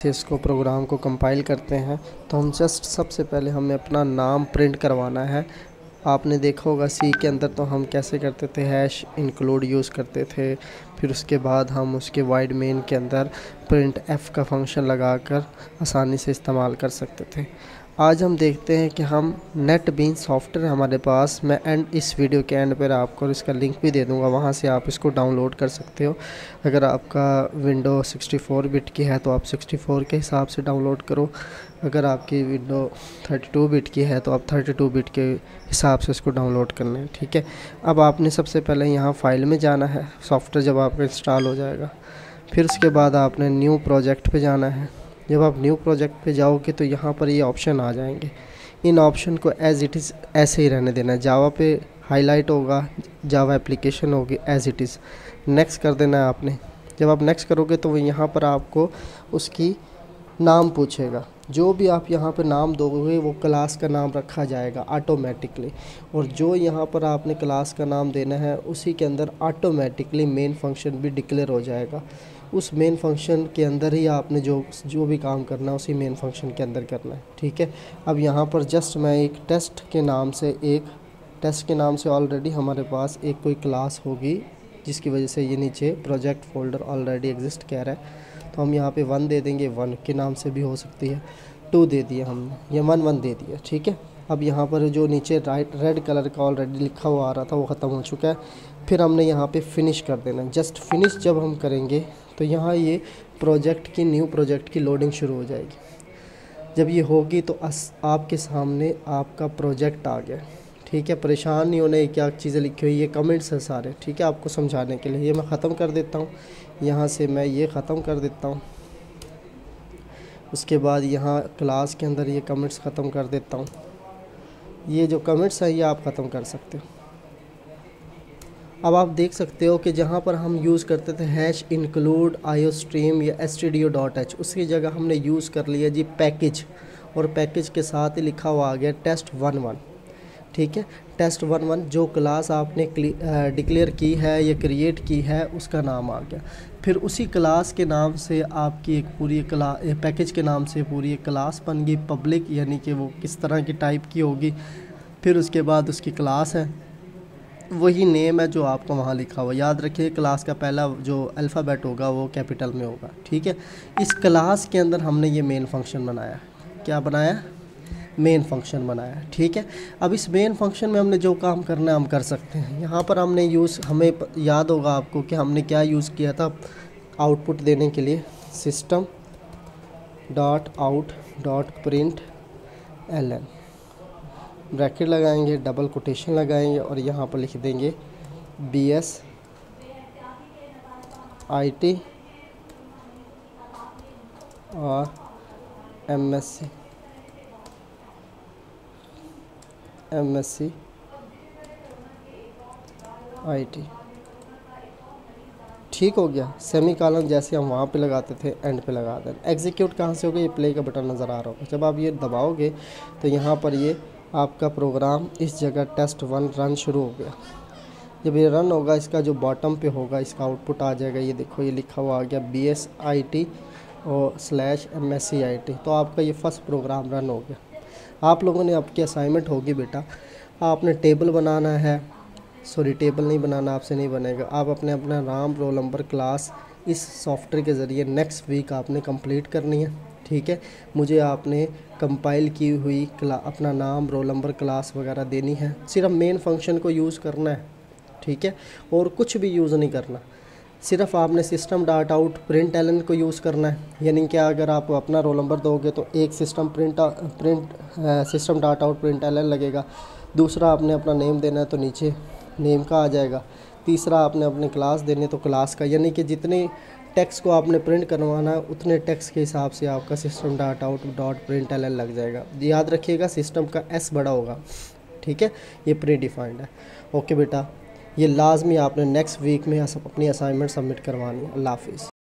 इसको प्रोग्राम को कंपाइल करते हैं तो हम जस्ट सबसे पहले हमें अपना नाम प्रिंट करवाना है। आपने देखा होगा सी के अंदर तो हम कैसे करते थे, हैश इंक्लूड यूज़ करते थे। फिर उसके बाद हम उसके वाइड मेन के अंदर प्रिंट एफ का फंक्शन लगाकर आसानी से इस्तेमाल कर सकते थे। आज हम देखते हैं कि हम नेटबीन्स सॉफ्टवेयर हमारे पास, मैं इस वीडियो के एंड पर आपको इसका लिंक भी दे दूंगा, वहां से आप इसको डाउनलोड कर सकते हो। अगर आपका विंडो 64 बिट की है तो आप 64 के हिसाब से डाउनलोड करो, अगर आपकी विंडो 32 बिट की है तो आप 32 बिट के हिसाब से इसको डाउनलोड करना है। ठीक है, अब आपने सबसे पहले यहाँ फाइल में जाना है, सॉफ्टवेयर जब आपका इंस्टॉल हो जाएगा। फिर उसके बाद आपने न्यू प्रोजेक्ट पे जाना है। जब आप न्यू प्रोजेक्ट पे जाओगे तो यहाँ पर ये ऑप्शन आ जाएंगे। इन ऑप्शन को एज़ इट इज़ ऐसे ही रहने देना है। जावा पे हाईलाइट होगा, जावा एप्लीकेशन होगी एज़ इट इज़, नेक्स्ट कर देना है आपने। जब आप नेक्स्ट करोगे तो यहाँ पर आपको उसकी नाम पूछेगा। जो भी आप यहाँ पर नाम दोगे वो क्लास का नाम रखा जाएगा ऑटोमेटिकली, और जो यहाँ पर आपने क्लास का नाम देना है उसी के अंदर ऑटोमेटिकली मेन फंक्शन भी डिक्लेयर हो जाएगा। उस मेन फंक्शन के अंदर ही आपने जो भी काम करना है उसी मेन फंक्शन के अंदर करना है। ठीक है, अब यहाँ पर जस्ट मैं एक टेस्ट के नाम से ऑलरेडी हमारे पास एक कोई क्लास होगी, जिसकी वजह से ये नीचे प्रोजेक्ट फोल्डर ऑलरेडी एग्जिस्ट कह रहा है। तो हम यहाँ पे 1 दे देंगे, 1 के नाम से भी हो सकती है। 2 दे दिया हमने, ये 1 दे दिया। ठीक है, अब यहाँ पर जो नीचे रेड कलर का ऑलरेडी लिखा हुआ आ रहा था वो ख़त्म हो चुका है। फिर हमने यहाँ पे फिनिश कर देना। जस्ट फिनिश जब हम करेंगे तो यहाँ ये न्यू प्रोजेक्ट की लोडिंग शुरू हो जाएगी। जब ये होगी तो आपके सामने आपका प्रोजेक्ट आ गया। ठीक है, परेशान नहीं होने, क्या चीज़ें लिखी हुई, ये कमेंट्स है सारे। ठीक है, आपको समझाने के लिए ये मैं ख़त्म कर देता हूँ। यहाँ से मैं ये ख़त्म कर देता हूँ। उसके बाद यहाँ क्लास के अंदर ये कमेंट्स ख़त्म कर देता हूँ। ये जो कमेंट्स हैं ये आप ख़त्म कर सकते हो। अब आप देख सकते हो कि जहाँ पर हम यूज़ करते थे हैश इंक्लूड आईओस्ट्रीम या stdio.h, उसकी जगह हमने यूज़ कर लिया जी पैकेज, और पैकेज के साथ ही लिखा हुआ आ गया test11। ठीक है, test11 जो क्लास आपने डिक्लेयर की है या क्रिएट की है उसका नाम आ गया। फिर उसी क्लास के नाम से आपकी एक पूरी पैकेज के नाम से पूरी एक क्लास बन गई पब्लिक, यानी कि वो किस तरह की टाइप की होगी। फिर उसके बाद उसकी क्लास है, वही नेम है जो आपको वहाँ लिखा हुआ। याद रखिए क्लास का पहला जो अल्फ़ाबेट होगा वो कैपिटल में होगा। ठीक है, इस क्लास के अंदर हमने ये मेन फंक्शन बनाया। क्या बनाया? मेन फंक्शन बनाया। ठीक है, अब इस मेन फंक्शन में हमने जो काम करना है हम कर सकते हैं। यहाँ पर हमने हमें याद होगा आपको कि हमने क्या यूज़ किया था आउटपुट देने के लिए, system.out.println, ब्रैकेट लगाएंगे, डबल कोटेशन लगाएंगे और यहाँ पर लिख देंगे BSIT और MSc IT। ठीक हो गया, सेमी कॉलन जैसे हम वहाँ पे लगाते थे एंड पे लगा देना। एग्जीक्यूट कहाँ से होगा? ये प्ले का बटन नज़र आ रहा होगा। जब आप ये दबाओगे तो यहाँ पर ये आपका प्रोग्राम इस जगह test1 रन शुरू हो गया। जब ये रन होगा इसका जो बॉटम पे होगा इसका आउटपुट आ जाएगा। ये देखो ये लिखा हुआ आ गया BSIT और /MSc IT। तो आपका ये फर्स्ट प्रोग्राम रन हो गया। आप लोगों ने आपकी असाइनमेंट होगी बेटा, आपने टेबल बनाना है, टेबल नहीं बनाना, आपसे नहीं बनेगा। आप अपना नाम, रोल नंबर, क्लास इस सॉफ्टवेयर के ज़रिए नेक्स्ट वीक आपने कंप्लीट करनी है। ठीक है, मुझे आपने कंपाइल की हुई अपना नाम, रोल नंबर, क्लास वगैरह देनी है। सिर्फ मेन फंक्शन को यूज़ करना है। ठीक है, और कुछ भी यूज़ नहीं करना। सिर्फ आपने system.out.println को यूज़ करना है। यानी कि अगर आप अपना रोल नंबर दोगे तो एक system.out.println लगेगा, दूसरा आपने अपना नेम देना है तो नीचे नेम का आ जाएगा, तीसरा आपने अपने क्लास देने तो क्लास का। यानी कि जितने टेक्स्ट को आपने प्रिंट करवाना है उतने टेक्स्ट के हिसाब से आपका system.out.println लग जाएगा। याद रखिएगा सिस्टम का S बड़ा होगा। ठीक है, ये प्री डिफाइंड है। ओके बेटा, ये लाजमी आपने नेक्स्ट वीक में अपनी असाइनमेंट सबमिट करवानी है। अल्लाह हाफिज़।